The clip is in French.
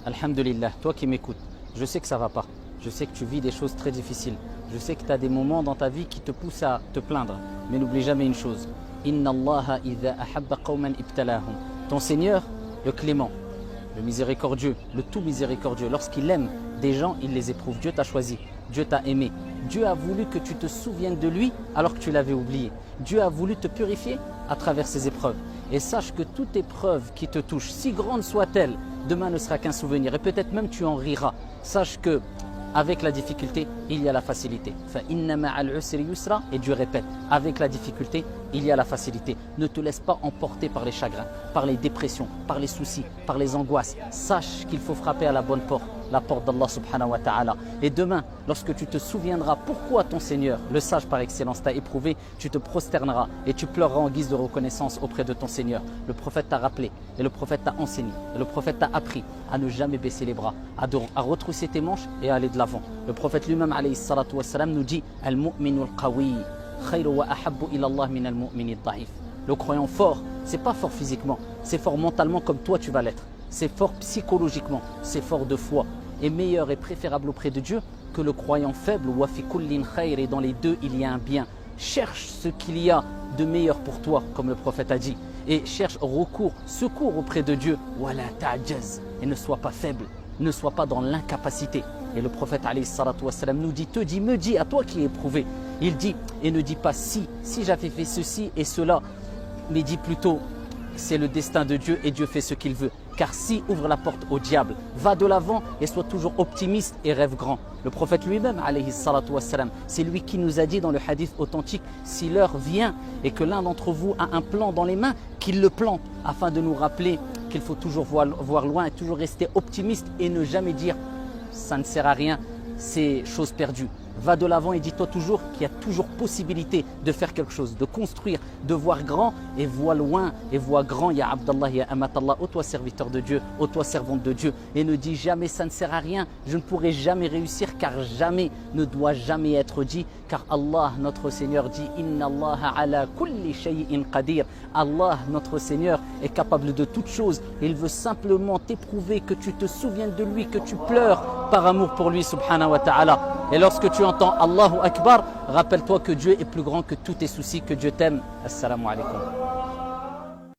Alhamdulillah, toi qui m'écoutes, je sais que ça va pas. Je sais que tu vis des choses très difficiles. Je sais que tu as des moments dans ta vie qui te poussent à te plaindre. Mais n'oublie jamais une chose. Inna Allaha idha ahabba qawman ibtalahum. Ton Seigneur, le clément, le miséricordieux, le tout miséricordieux, lorsqu'il aime des gens, il les éprouve. Dieu t'a choisi, Dieu t'a aimé. Dieu a voulu que tu te souviennes de lui alors que tu l'avais oublié. Dieu a voulu te purifier à travers ces épreuves. Et sache que toute épreuve qui te touche, si grande soit-elle, demain ne sera qu'un souvenir. Et peut-être même tu en riras. Sache que avec la difficulté, il y a la facilité. Et Dieu répète, avec la difficulté, il y a la facilité. Ne te laisse pas emporter par les chagrins, par les dépressions, par les soucis, par les angoisses. Sache qu'il faut frapper à la bonne porte, la porte d'Allah subhanahu wa ta'ala. Et demain, lorsque tu te souviendras pourquoi ton Seigneur, le sage par excellence, t'a éprouvé, tu te prosterneras et tu pleureras en guise de reconnaissance auprès de ton Seigneur. Le prophète t'a rappelé et le prophète t'a enseigné et le prophète t'a appris à ne jamais baisser les bras, à retrousser tes manches et à aller de l'avant. Le prophète lui-même alayhi salatu wassalam, nous dit « Al-mu'minu al-qawi khayru wa ahabbu ila Allah min al-mu'mini al-da'if » Le croyant fort, c'est pas fort physiquement, c'est fort mentalement comme toi tu vas l'être. C'est fort psychologiquement, c'est fort de foi. Et meilleur et préférable auprès de Dieu que le croyant faible. Wa fi kullin khayr, et dans les deux il y a un bien. Cherche ce qu'il y a de meilleur pour toi, comme le prophète a dit. Et cherche secours auprès de Dieu. Wala ta'jaz, et ne sois pas faible, ne sois pas dans l'incapacité. Et le prophète alayhi salatu wassalam nous dit, me dit à toi qui es éprouvé. Il dit, et ne dis pas si j'avais fait ceci et cela, mais dis plutôt, c'est le destin de Dieu et Dieu fait ce qu'il veut. Car si ouvre la porte au diable, va de l'avant et sois toujours optimiste et rêve grand. Le prophète lui-même, alayhi salatu wassalam, c'est lui qui nous a dit dans le hadith authentique, si l'heure vient et que l'un d'entre vous a un plan dans les mains, qu'il le plante, afin de nous rappeler qu'il faut toujours voir loin et toujours rester optimiste et ne jamais dire ça ne sert à rien, c'est chose perdue. Va de l'avant et dis-toi toujours qu'il y a toujours possibilité de faire quelque chose, de construire, de voir grand et vois loin et vois grand. Ya Abdallah, ya Amatallah, ô toi serviteur de Dieu, ô toi servante de Dieu. Et ne dis jamais ça ne sert à rien, je ne pourrai jamais réussir, car jamais ne doit jamais être dit. Car Allah, notre Seigneur, dit Inna Allah ala kulli shay'in qadir. Allah, notre Seigneur, est capable de toutes choses. Il veut simplement t'éprouver, que tu te souviennes de lui, que tu pleures par amour pour lui, subhanahu wa ta'ala. Et lorsque tu entends Allahu Akbar, rappelle-toi que Dieu est plus grand que tous tes soucis, que Dieu t'aime. Assalamu alaikum.